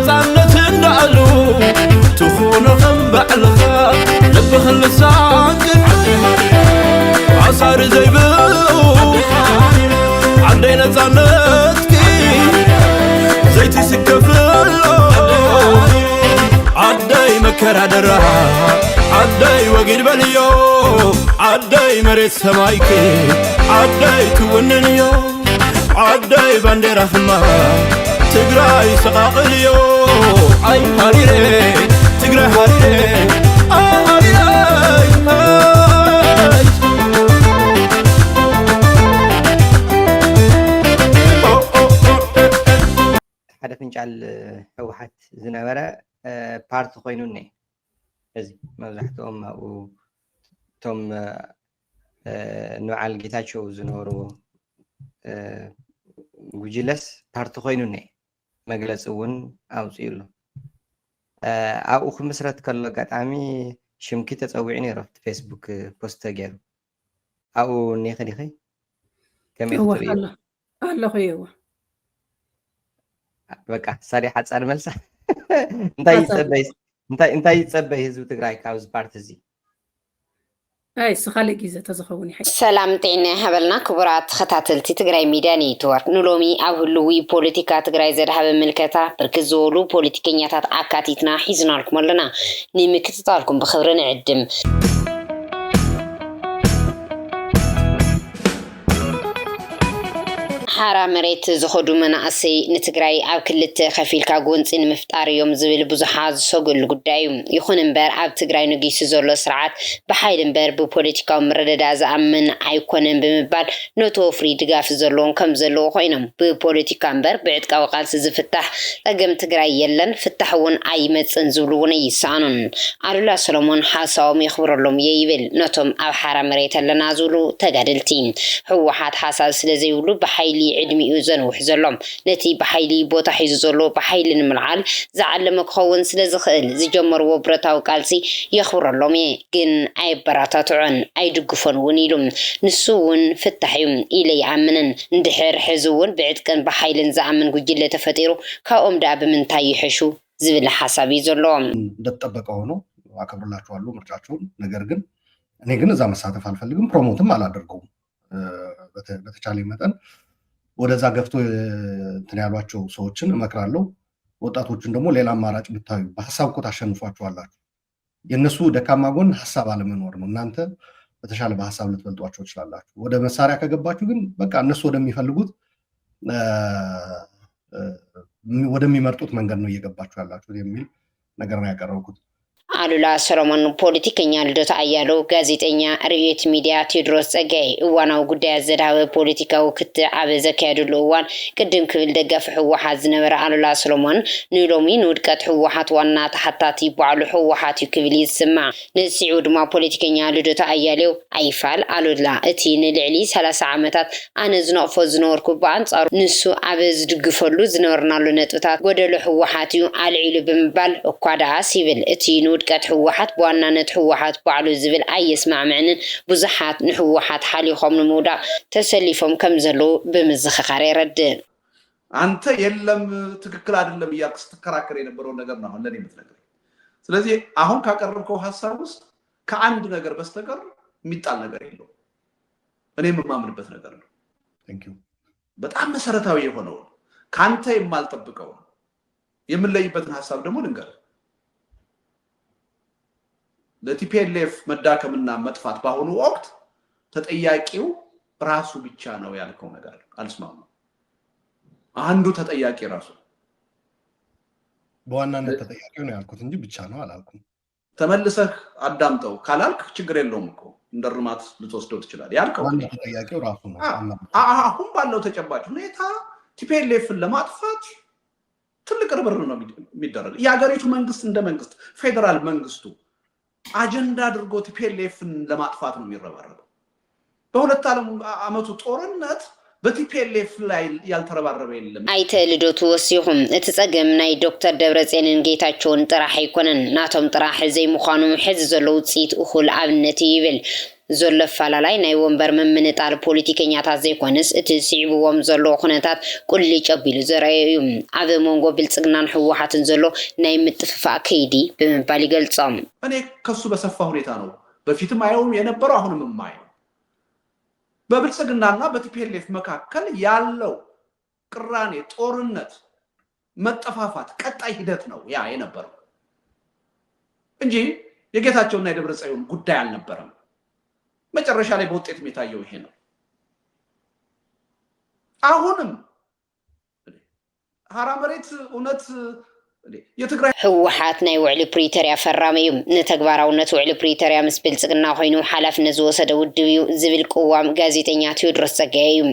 نزعنت النعلو تخونهم بعلغا لبخ اللسان عصار زيبو عدينا نزعنتكي زيتي سكفلو عدي مكر عدرا عدي وقيد بليو عدي مريت سمايكي عدي توننيو عدي باندير أخما تقراي سقاقليو أي هاريري تقراي هاريري حدا فنجال هوحات زنابرة بارت خوينوني هذي مزحتهم أو توم نوع الجيتاشو زنورو ጉጅለስ ፓርቲ ኮይኑኒ መግለጽ እውን ኣውፅኢሉ ኣብኡ ክምስረት ከሎ ኣጋጣሚ ሽምኪ ተፀዊዑ ነይሩ ኣብቲ ፌስቡክ ፖስት ተገይሩ ኣብኡ እኒኸ ዲኺ ከመይ ክትሪኡ ኣለኹ እየዋ በቃ ሳሪ ሓፃር መልሳ እንታይ ይፀበይ ህዝቢ ትግራይ ካብዚ ፓርቲ እዚ أي سخالي جيزة تزخوني حي سلام تينا هبلنا كبرات خطاتلتي تغراي ميديا نيتورك نلومي أولوي بوليتيكا تغراي زرها بملكتا بركزولو بوليتيكينياتات عكاتيتنا حيزنا لكم لنا نيمي كتطالكم بخبرنا عدم حارة مريت زخدو مناقسي نتقراي عب كلت خفيل كاقونسين مفتار يوم زبيل بزحاز سوقل قدايم يخون انبار عب تقراي نقيس زولو سرعات بحايل انبار ببوليتيكا ومرددا زعمن عيكونن بمبال نوتوفري دقاف زولون كم زلو خوينم ببوليتيكا انبار بعدكا وقال سزفتح لقم تقراي يلن فتحون عيمت انزولون يسانون عرولا سلمون حاساوم يخبر لهم ييبل نوتم عب حارة مريت اللنا زولو تقادلتين هو حاد حاسال سلزيولو بحايل عدمي يوزن وحزلهم نتي بحيلي بوتا حيزولو بحيل الملعال زعل مكخون سلزخل زجمر وبرتاو قالسي يخبر لهم جن اي براتاتعن اي دقفون ونيلهم نسون فتحيهم إلي عمنن ندحر حزون بعد كان بحيل زعمن قجلة تفتيرو كاوم داب من تايحشو زبل حسابي زلهم دتطبق ሆኖ አከብርላችኋለሁ ምርጫችሁን ነገር ግን እኔ ግን እዛ መሳተፍ አልፈልግም ፕሮሞትም አላደርገውም በተቻለ መጠን ወደዛ ገፍቶ እንትን ያሏቸው ሰዎችን እመክራለሁ ወጣቶችን ደግሞ ሌላ አማራጭ ብታዩ በሐሳብ እኮ ታሸንፏቸዋላችሁ የነሱ ደካማ ጎን ሐሳብ አለመኖር ነው እናንተ በተሻለ በሐሳብ ልትበልጧቸው ይችላልላችሁ ወደ መሳሪያ ከገባችሁ ግን በቃ እነሱ ወደሚፈልጉት ወደሚመርጡት መንገድ ነው እየገባችሁ ያላችሁ የሚል ነገር ነው ያቀረብኩት አሉላ ሰሎሞን ፖለቲከኛ ልደታ አያሎ ጋዜጠኛ ሪዮት ሚዲያ ቴድሮስ ጸጋይ እዋናው ጉዳይ አዘዳው ፖለቲካው ክትዓበ ዘካየድሉ እዋን ቅድም ክብል ደጋፍ ህወሓት ዝነበረ አሉላ ሰሎሞን ንሎሚ ንውድቀት ህወሓት ዋና ተሓታቲ ይባዕሉ ህወሓት ክብል ይስማዕ ንስዒው ድማ ፖለቲከኛ ልደታ አያሌው አይፋል አሉላ እቲ ንልዕሊ 30 ዓመታት ኣነ ዝነቕፎ ዝነበርኩ በአንጻሩ ንሱ ዓበ ዝድግፈሉ ዝነበርናሉ ነጥብታት ጎደሎ ህወሓት እዩ አልዒሉ ብምባል እኳ ደኣ ሲብል እቲ ውድቀት ህወሓት በዋናነት ህወሓት ባዕሉ ዝብል ኣየስማዕምዕንን ብዙሓት ንህወሓት ሓሊኾም ንምውዳቕ ተሰሊፎም ከም ዘለዉ ብምዝኽኻር ይረድእ አንተ የለም ትክክል አይደለም እያልክ ስትከራከር የነበረው ነገር ነው ለኔ የምትነግረኝ ስለዚህ አሁን ካቀረብከው ሐሳብ ውስጥ ከአንድ ነገር በስተቀር የሚጣል ነገር የለው እኔ የማምንበት ነገር ነው ቴንክ ዩ በጣም መሰረታዊ የሆነው ካንተ የማልጠብቀው የምንለይበትን ሐሳብ ደግሞ ልንገር ለቲፒኤልኤፍ መዳከምና መጥፋት ባሁኑ ወቅት ተጠያቂው ራሱ ብቻ ነው ያልከው ነገር አልስማማም አንዱ ተጠያቂ ራሱ በዋናነት ተጠያቂው ነው ያልኩት እንጂ ብቻ ነው አላልኩም ተመልሰህ አዳምጠው ካላልክ ችግር የለውም እኮ እንደርማት ልትወስደው ትችላል ያልከው ተጠያቂው ራሱ ነው አሁን ባለው ተጨባጭ ሁኔታ ቲፒኤልኤፍን ለማጥፋት ትልቅ ርብርብ ነው የሚደረግ የሀገሪቱ መንግስት እንደ መንግስት ፌደራል መንግስቱ አጀንዳ አድርጎ ቲፒኤልኤፍን ለማጥፋት ነው የሚረባረበው በሁለት ዓመቱ ጦርነት በቲፒኤልኤፍ ላይ ያልተረባረበ የለም አይተ ልደቱ ወሲኹም እቲ ጸገም ናይ ዶክተር ደብረጽዮንን ጌታቸውን ጥራሕ ኣይኮነን ናቶም ጥራሕ ዘይምዃኑ ሕዚ ዘሎ ውፅኢት እኹል ኣብነት ይብል ዘሎ ፈላላይ ናይ ወንበር ምምንጣር ፖለቲከኛታት ዘይኮንስ እቲ ስዒብዎም ዘሎ ኩነታት ቁልጭ ኣቢሉ ዘረኣዩ እዩ ኣብ መንጎ ብልጽግናን ህወሓትን ዘሎ ናይ ምጥፍፋእ ከይዲ ብምባል ይገልጾም። እኔ ከሱ በሰፋ ሁኔታ ነው በፊትም አየውም የነበረው አሁንም የማየው በብልጽግናና በቲፒኤልኤፍ መካከል ያለው ቅራኔ ጦርነት መጠፋፋት ቀጣይ ሂደት ነው ያ የነበረው እንጂ የጌታቸውና የደብረጽዮን ጉዳይ አልነበረም። መጨረሻ ላይ በውጤት የታየው ይሄ ነው። አሁንም ሀራ መሬት እውነት የትግራይ ህወሓት ናይ ውዕሊ ፕሪቶሪያ ፈራሚ እዩ ንተግባራውነት ውዕሊ ፕሪቶሪያ ምስ ብልጽግና ኮይኑ ሓላፍነት ዝወሰደ ውድብ እዩ ዝብል ቅዋም ጋዜጠኛ ቴዎድሮስ ጸጋየ እዩ።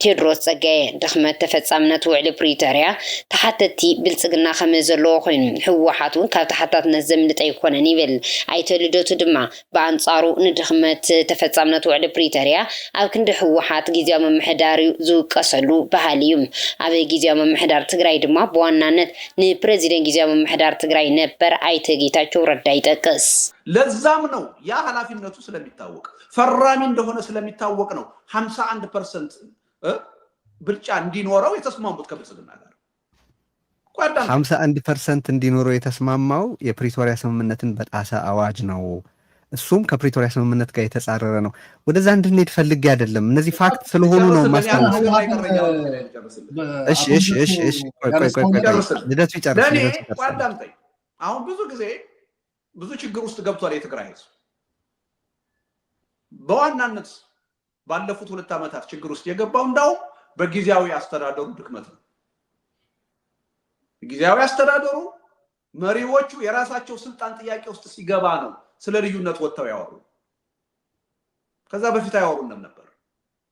ቴዎድሮስ ጸጋየ ድኽመት ተፈጻምነት ውዕሊ ፕሪቶሪያ ተሓተቲ ብልጽግና ከመ ዘለዎ ኮይኑ ህወሓት እውን ካብ ተሓታትነት ዘምልጥ ኣይኮነን ይብል። ኣይተ ልደቱ ድማ በአንጻሩ ንድኽመት ተፈጻምነት ውዕሊ ፕሪቶሪያ ኣብ ክንዲ ህወሓት ጊዜያዊ ምምሕዳር ዝውቀሰሉ ባህሊ እዩ። ኣብ ጊዜያዊ ምምሕዳር ትግራይ ድማ በዋናነት ንፕሬዚደንት ጊዜያዊ ምምሕዳር ትግራይ ነበር ኣይተ ጌታቸው ረዳ ይጠቅስ። ለዛም ነው ያ ኃላፊነቱ ስለሚታወቅ ፈራሚ እንደሆነ ስለሚታወቅ ነው 51% ብልጫ እንዲኖረው የተስማሙት ከብልጽግና ጋር 51% እንዲኖረው የተስማማው የፕሪቶሪያ ስምምነትን በጣሰ አዋጅ ነው። እሱም ከፕሪቶሪያ ስምምነት ጋር የተጻረረ ነው። ወደዛ እንድንሄድ ፈልጌ አይደለም። እነዚህ ፋክት ስለሆኑ ነው ማስታወስ። እሺ ልደቱ ይጨርስ። አሁን ብዙ ጊዜ ብዙ ችግር ውስጥ ገብቷል የትግራይ ህዝብ። በዋናነት ባለፉት 2 ዓመታት ችግር ውስጥ የገባው እንዳው በጊዜያዊ አስተዳደሩ ድክመት ነው። ጊዜያዊ አስተዳደሩ መሪዎቹ የራሳቸው ስልጣን ጥያቄ ውስጥ ሲገባ ነው ስለ ልዩነት ወጥተው ያወሩ። ከዛ በፊት አያወሩንም ነበር።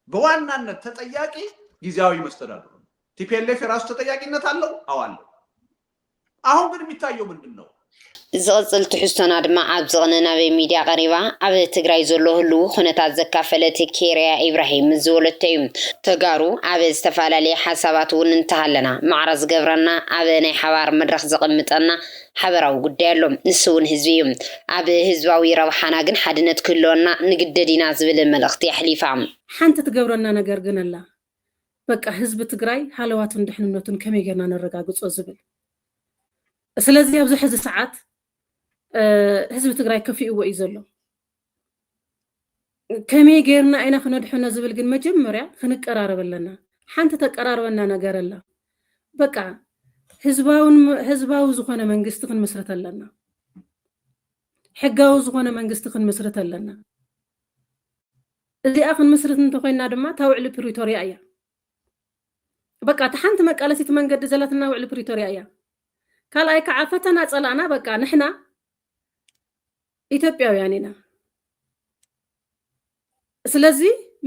በዋናነት ተጠያቂ ጊዜያዊ መስተዳድሩ ነው። ቲፒኤልኤፍ የራሱ ተጠያቂነት አለው አዋለው። አሁን ግን የሚታየው ምንድነው? ዝቕጽል ትሕዝቶና ድማ ኣብ ዝቕነናበይ ሚድያ ቀሪባ ኣብ ትግራይ ዘሎ ህልው ኩነታት ዘካፈለት ኬርያ ኢብራሂም ዝወለቶ እዩ። ተጋሩ ኣብ ዝተፈላለየ ሓሳባት እውን እንተሃለና ማዕረ ዝገብረና ኣብ ናይ ሓባር መድረክ ዘቕምጠና ሓበራዊ ጉዳይ ኣሎ ንሱ እውን ህዝቢ እዩ። ኣብ ህዝባዊ ረብሓና ግን ሓድነት ክህልወና ንግደድ ኢና ዝብል መልእኽቲ ኣሕሊፋ ሓንቲ ትገብረና ነገር ግን ኣላ በቃ ህዝቢ ትግራይ ሃለዋቱን ድሕንነቱን ከመይ ጌርና ነረጋግጾ ዝብል ስለዚ ኣብዚ ሕዚ ሰዓት ህዝቢ ትግራይ ከፊእዎ እዩ ዘሎ ከመይ ጌርና ኢና ክነድሕኖ ዝብል ግን መጀመርያ ክንቀራረብ ኣለና። ሓንቲ ተቀራርበና ነገር ኣላ በቃ ህዝባዊ ዝኾነ መንግስቲ ክንመስረት ኣለና። ሕጋዊ ዝኾነ መንግስቲ ክንመስረት ኣለና። እዚኣ ክንመስረት እንተኮይና ድማ ታ ውዕሊ ፕሪቶሪያ እያ በቃ ሓንቲ መቃለሲት መንገዲ ዘለትና ውዕሊ ፕሪቶሪያ እያ። ካልኣይ ከዓ ፈተና ጸላእና በቃ ንሕና ኢትዮጵያውያን ኢና። ስለዚ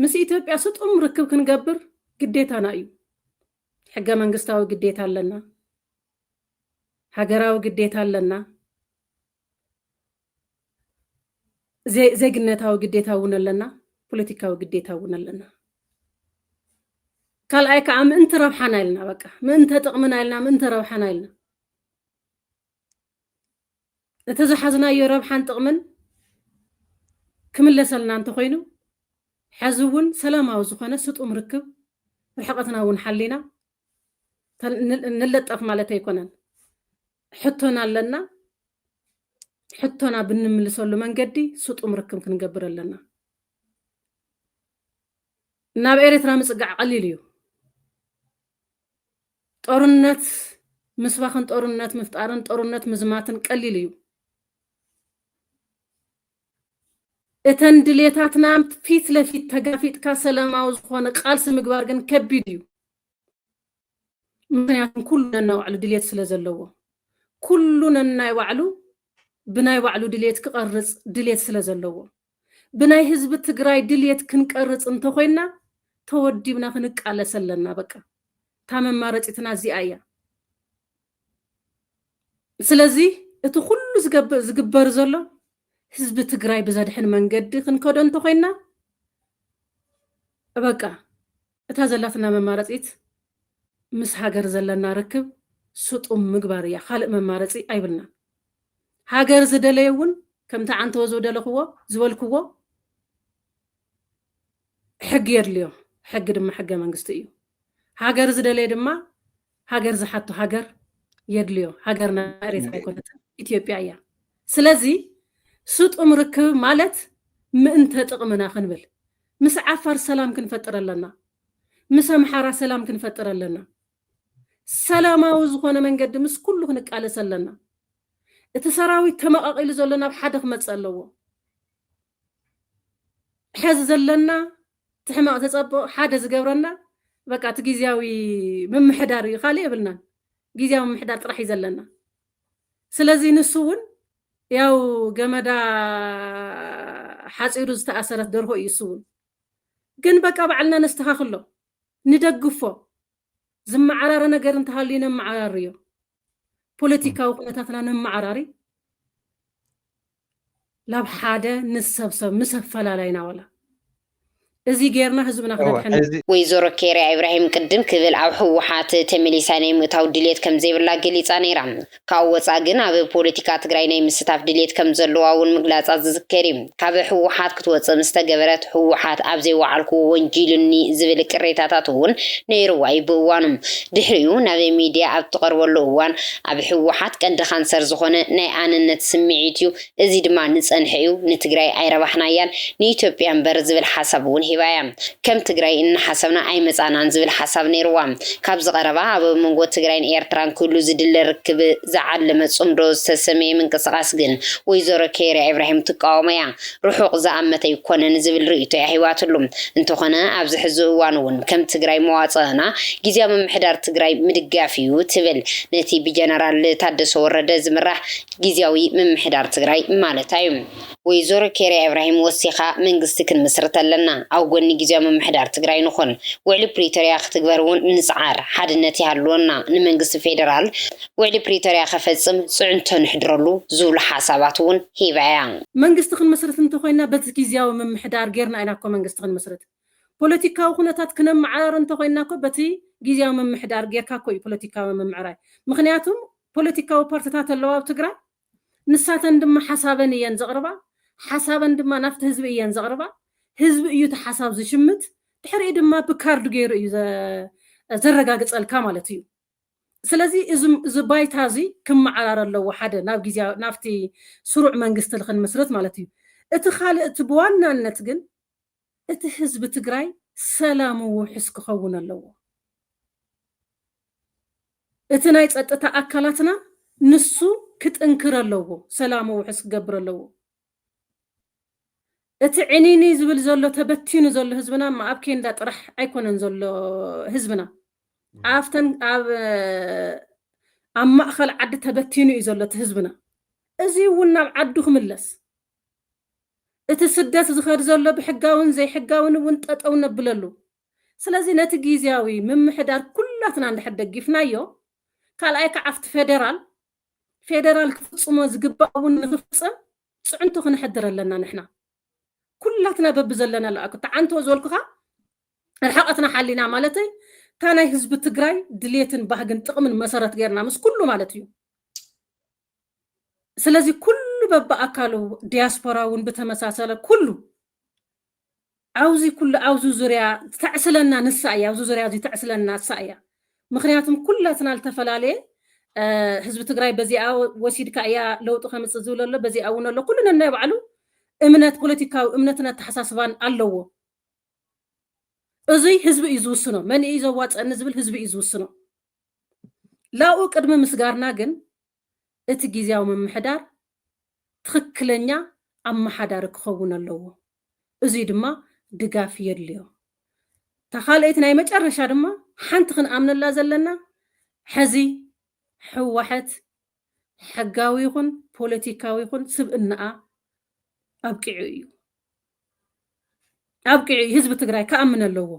ምስ ኢትዮጵያ ስጡም ርክብ ክንገብር ግዴታና እዩ። ሕገ መንግስታዊ ግዴታ ኣለና፣ ሃገራዊ ግዴታ ኣለና፣ ዜግነታዊ ግዴታ እውን ኣለና፣ ፖለቲካዊ ግዴታ እውን ኣለና። ካልኣይ ከዓ ምእንቲ ረብሓና ኢልና በቃ ምእንቲ ጥቕምና ኢልና ምእንቲ ረብሓና ኢልና እተዝሓዝናዮ ረብሓን ጥቕምን ክምለሰልና እንተኮይኑ ሕዚ እውን ሰላማዊ ዝኾነ ስጡም ርክብ ርሕቀትና እውን ሓሊና ንለጠፍ ማለት ኣይኮነን። ሕቶና ኣለና። ሕቶና ብንምልሰሉ መንገዲ ስጡም ርክብ ክንገብር ኣለና። ናብ ኤርትራ ምጽጋዕ ቀሊል እዩ። ጦርነት ምስባኽን ጦርነት ምፍጣርን ጦርነት ምዝማትን ቀሊል እዩ። እተን ድሌታትና ፊት ለፊት ተጋፊጥካ ሰላማዊ ዝኾነ ቃልሲ ምግባር ግን ከቢድ እዩ። ምክንያቱም ኩሉ ነናይ ባዕሉ ድሌት ስለ ዘለዎ ኩሉ ነናይ ባዕሉ ብናይ ባዕሉ ድሌት ክቐርጽ ድሌት ስለ ዘለዎ ብናይ ህዝቢ ትግራይ ድሌት ክንቀርጽ እንተኮይና ተወዲብና ክንቃለስ ኣለና። በቃ ታ መማረፂትና እዚኣ እያ። ስለዚ እቲ ኩሉ ዝግበር ዘሎ ህዝቢ ትግራይ ብዘድሕን መንገዲ ክንከዶ እንተኮይና በቃ እታ ዘላትና መማረፂት ምስ ሃገር ዘለና ርክብ ስጡም ምግባር እያ። ካልእ መማረፂ ኣይብልና። ሃገር ዝደለየ እውን ከምቲ ዓንተወ ዝደለኽዎ ዝበልክዎ ሕጊ የድልዮ ሕጊ ድማ ሕገ መንግስቲ እዩ ሃገር ዝደለየ ድማ ሃገር ዝሓቶ ሃገር የድልዮ ሃገርና ኤርትራ ኣይኮነትን ኢትዮጵያ እያ ስለዚ ስጡም ርክብ ማለት ምእንተ ጥቕምና ክንብል ምስ ዓፋር ሰላም ክንፈጥር ኣለና ምስ ኣምሓራ ሰላም ክንፈጥር ኣለና ሰላማዊ ዝኾነ መንገዲ ምስ ኩሉ ክንቃለስ ኣለና እቲ ሰራዊት ተመቃቂሉ ዘሎ ናብ ሓደ ክመፅእ ኣለዎ ሕዚ ዘለና ትሕማቕ ተፀብቕ ሓደ ዝገብረና በቃ እቲ ግዝያዊ ምምሕዳር እዩ ካሊእ የብልናን ግዝያዊ ምምሕዳር ጥራሕ እዩ ዘለና ስለዚ ንሱ እውን ያው ገመዳ ሓፂሩ ዝተኣሰረት ደርሆ እዩ እሱ እውን ግን በቃ ባዕልና ነስተኻኽሎ ندقفو زمعرار ነገር እንተሃልዩ ነመዓራር እዩ ፖለቲካዊ ኩነታትና ነመዓራሪ ላብ ሓደ ንሰብሰብ ምሰፈላለይና ወላ እዚ ጌርና ህዝብና ክነድሕን ወይዘሮ ኬርያ ኢብራሂም ቅድም ክብል ኣብ ሕወሓት ተመሊሳ ናይ ምእታው ድሌት ከም ዘይብላ ገሊፃ ነይራ ካብ ወፃእ ግን ኣብ ፖለቲካ ትግራይ ናይ ምስታፍ ድሌት ከም ዘለዋ እውን ምግላፃ ዝዝከር እዩ ካብ ሕወሓት ክትወፅእ ምስተገበረት ሕወሓት ኣብ ዘይወዓልኩ ወንጂልኒ ዝብል ቅሬታታት እውን ነይርዋ እዩ ብእዋኑ ድሕሪኡ ናብ ሚድያ ኣብ ትቐርበሉ እዋን ኣብ ሕወሓት ቀንዲ ካንሰር ዝኾነ ናይ ኣንነት ስምዒት እዩ እዚ ድማ ንፀንሐ እዩ ንትግራይ ኣይረባሕናያን ንኢትዮጵያ እምበር ዝብል ሓሳብ እውን ሂባያ ከም ትግራይ እንሓሰብና ኣይመፃናን ዝብል ሓሳብ ነይርዋ ካብ ዝቐረባ ኣብ መንጎ ትግራይን ኤርትራን ኩሉ ዝድለ ርክብ ዝዓለመ ጽምዶ ዝተሰመየ ምንቅስቓስ ግን ወይዘሮ ኬርያ ኢብራሂም ትቃወመያ ርሑቕ ዝኣመተ ይኮነን ዝብል ርእይቶ ሂባትሉ እንተኾነ ኣብዚ ሕዚ እዋን እውን ከም ትግራይ መዋፅእና ግዝያዊ ምምሕዳር ትግራይ ምድጋፍ እዩ ትብል ነቲ ብጀነራል ታደሰ ወረደ ዝምራሕ ግዝያዊ ምምሕዳር ትግራይ ማለት እዩ ወይዘሮ ኬርያ ኢብራሂም ወሲኻ መንግስቲ ክንምስርት ኣለና ኣብ ጎኒ ግዝያዊ ምምሕዳር ትግራይ ንኹን ውዕሊ ፕሪቶርያ ክትግበር እውን ንፅዓር ሓድነት ይሃልወና ንመንግስቲ ፌደራል ውዕሊ ፕሪቶርያ ከፈፅም ፅዕንቶ ንሕድረሉ ዝብሉ ሓሳባት እውን ሂባያ መንግስቲ ክንምስርት እንተኮይና በቲ ግዝያዊ ምምሕዳር ጌርና ኢና እኮ መንግስቲ ክንምስርት ፖለቲካዊ ኩነታት ክነመዓራር እንተኮይና እኮ በቲ ግዝያዊ ምምሕዳር ጌርካ እኮ እዩ ፖለቲካዊ ምምዕራይ ምክንያቱም ፖለቲካዊ ፓርቲታት ኣለዋ ኣብ ትግራይ ንሳተን ድማ ሓሳበን እየን ዘቕርባ ሓሳበን ድማ ናፍቲ ህዝቢ እየን ዘቕርባ ህዝቢ እዩ ተሓሳብ ዝሽምት ድሕሪ ድማ ብካርድ ገይሩ እዩ ዘረጋግፀልካ ማለት እዩ ስለዚ እዚ ባይታ እዚ ክመዓራር ኣለዎ ሓደ ናብ ግዝያዊ ናፍቲ ስሩዕ መንግስቲ ክንምስርት ማለት እዩ እቲ ካልእ እቲ ብዋናነት ግን እቲ ህዝቢ ትግራይ ሰላም ውሕስ ክኸውን ኣለዎ እቲ ናይ ፀጥታ ኣካላትና ንሱ ክትንክር ኣለዎ ሰላም ውሕስ ክገብር ኣለዎ እቲ ዕኒኒ ዝብል ዘሎ ተበቲኑ ዘሎ ህዝብና ኣብ ኬንዳ ጥራሕ ኣይኮነን ዘሎ ህዝብና ኣፍተን ኣብ ማእኸል ዓዲ ተበቲኑ እዩ ዘሎ እቲ ህዝብና እዚ እውን ናብ ዓዱ ክምለስ እቲ ስደት ዝኸድ ዘሎ ብሕጋውን ዘይሕጋውን እውን ጠጠው ነብለሉ ስለዚ ነቲ ግዝያዊ ምምሕዳር ኩላትና እንድሕር ደጊፍናዮ ካልኣይ ከዓ ኣብቲ ፌደራል ክፍፅሞ ዝግባእ እውን ንክፍፅም ፅዕንቶ ክንሕድር ኣለና ንሕና ኩላትና በብ ዘለና ለኣኩ ተዓንቶ ዘልኩኻ ርሓቐትና ሓሊና ማለት እታ ናይ ህዝቢ ትግራይ ድሌትን ባህግን ጥቕምን መሰረት ጌርና ምስ ኩሉ ማለት እዩ ስለዚ ኩሉ በብኣካሉ ዲያስፖራ እውን ብተመሳሰለ ኩሉ ኣብዚ ዙርያ ተዕስለና ንሳ እያ ኣብዚ ዙርያ እዚ ተዕስለና ንሳ እያ ምክንያቱም ኩላትና ዝተፈላለየ ህዝቢ ትግራይ በዚኣ ወሲድካ እያ ለውጢ ከምፅእ ዝብል ኣሎ በዚኣ እውን ኣሎ ኩሉ ነናይ ባዕሉ እምነት ፖለቲካዊ እምነትና ተሓሳስባን ኣለዎ እዚ ህዝቢ እዩ ዝውስኖ መን እዩ ዘዋፅአኒ ዝብል ህዝቢ እዩ ዝውስኖ ላኡ ቅድሚ ምስጋርና ግን እቲ ግዝያዊ ምምሕዳር ትክክለኛ ኣመሓዳሪ ክኸውን ኣለዎ እዚ ድማ ድጋፍ የድልዮ ተኻልአት ናይ መጨረሻ ድማ ሓንቲ ክንኣምነላ ዘለና ሕዚ ሕወሓት ሕጋዊ ይኹን ፖለቲካዊ ይኹን ስብእናኣ ኣብቂዑ እዩ ህዝቢ ትግራይ ከኣምን ኣለዎ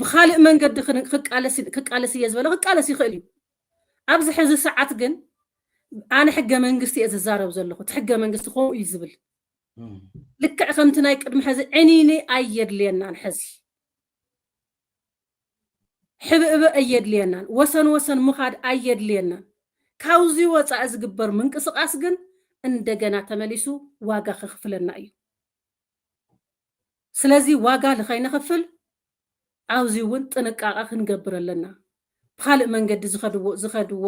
ብኻልእ መንገዲ ክቃለስ እየ ዝበለ ክቃለስ ይኽእል እዩ ኣብዚ ሕዚ ሰዓት ግን ኣነ ሕገ መንግስቲ እየ ዝዛረብ ዘለኹ እቲ ሕገ መንግስቲ ከምኡ እዩ ዝብል ልክዕ ከምቲ ናይ ቅድሚ ሕዚ ዕኒኒ ኣየድልየናን ሕዚ ሕብእበ ኣየድልየናን ወሰን ምኻድ ኣየድልየናን ካብዚ ወፃኢ ዝግበር ምንቅስቃስ ግን እንደገና ተመሊሱ ዋጋ ክኽፍለና እዩ ስለዚህ ዋጋ ለኸይነ ክፍል አውዚውን ጥንቃቄ ክንገብር ኣለና ብኻልእ መንገዲ ዝኸድዎ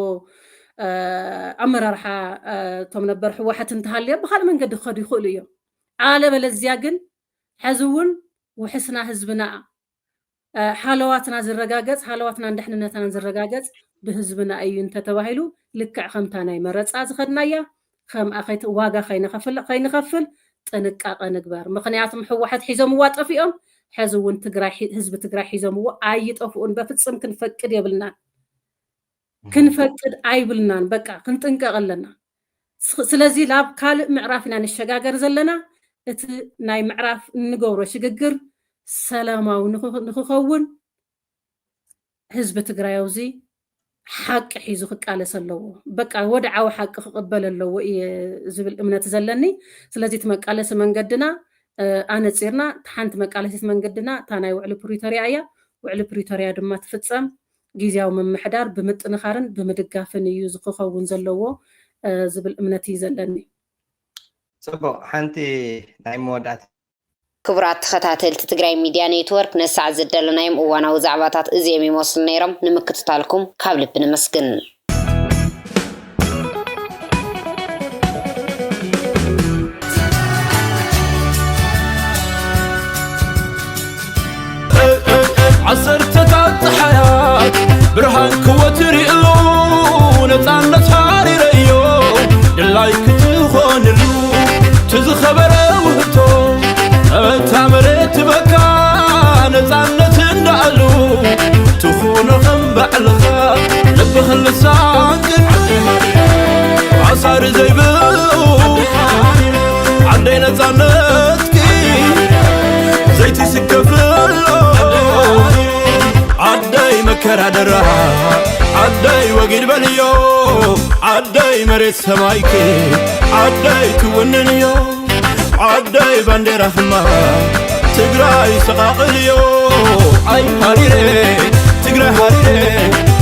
ኣመራርሓ ቶም ነበር ሕወሓት እንተሃልየ ብኻልእ መንገዲ ክኸዱ ይኽእሉ እዮም አለበለዚያ ግን ሕዝውን ውሕስና ህዝብና ሓለዋትና ዝረጋገጽ ሓለዋትና እንድሕንነትና ዝረጋገጽ ብህዝብና እዩ እንተተባሂሉ ልክዕ ከምታ ናይ መረፃ ዝኸድናያ ከም ኣኸይት ዋጋ ከይንኸፍል ጥንቃቐ ንግበር ምክንያቱም ሕወሓት ሒዞምዋ ጠፊኦም ሕዚ እውን ህዝቢ ትግራይ ሒዞምዎ ኣይጠፍኡን በፍፅም ክንፈቅድ የብልናን ክንፈቅድ ኣይብልናን በቃ ክንጥንቀቕ ኣለና ስለዚ ላብ ካልእ ምዕራፍ ኢና ንሸጋገር ዘለና እቲ ናይ ምዕራፍ እንገብሮ ሽግግር ሰላማዊ ንክኸውን ህዝቢ ትግራይ ኣውዚ ሓቂ ሒዙ ክቃለስ ኣለዎ በቃ ወድዓዊ ሓቂ ክቕበል ኣለዎ ዝብል እምነት ዘለኒ ስለዚ እቲ መቃለሲ መንገድና ኣነፂርና ሓንቲ መቃለሲት መንገድና እታ ናይ ውዕሊ ፕሪቶርያ እያ ውዕሊ ፕሪቶርያ ድማ ትፍፀም ጊዜያዊ ምምሕዳር ብምጥንኻርን ብምድጋፍን እዩ ዝክኸውን ዘለዎ ዝብል እምነት እዩ ዘለኒ ጽቡቅ ሓንቲ ናይ መወዳእታ ክቡራት ተኸታተልቲ ትግራይ ሚድያ ኔትወርክ ነሳዕ ዝደለናዮም እዋናዊ ዛዕባታት እዚኦም ይመስሉ ነይሮም ንምክትታልኩም ካብ ልቢ ንመስግን عصرتات حياة برهان كوتر إلو نتعنت هاري رأيو يلايك تخون اللو تزخبر وهتو تعمرت بكا نتعنت اندعلو تخون خنبع لغا لبخ اللسان عصار زيبو عندنا نتعنتكي زيتي سكفلو عداي مكر عدرها عداي وقيل بليو عداي مريت سمايكي عداي توننيو عداي بانديرا خما تقراي سقاقليو اي حريري تقراي حريري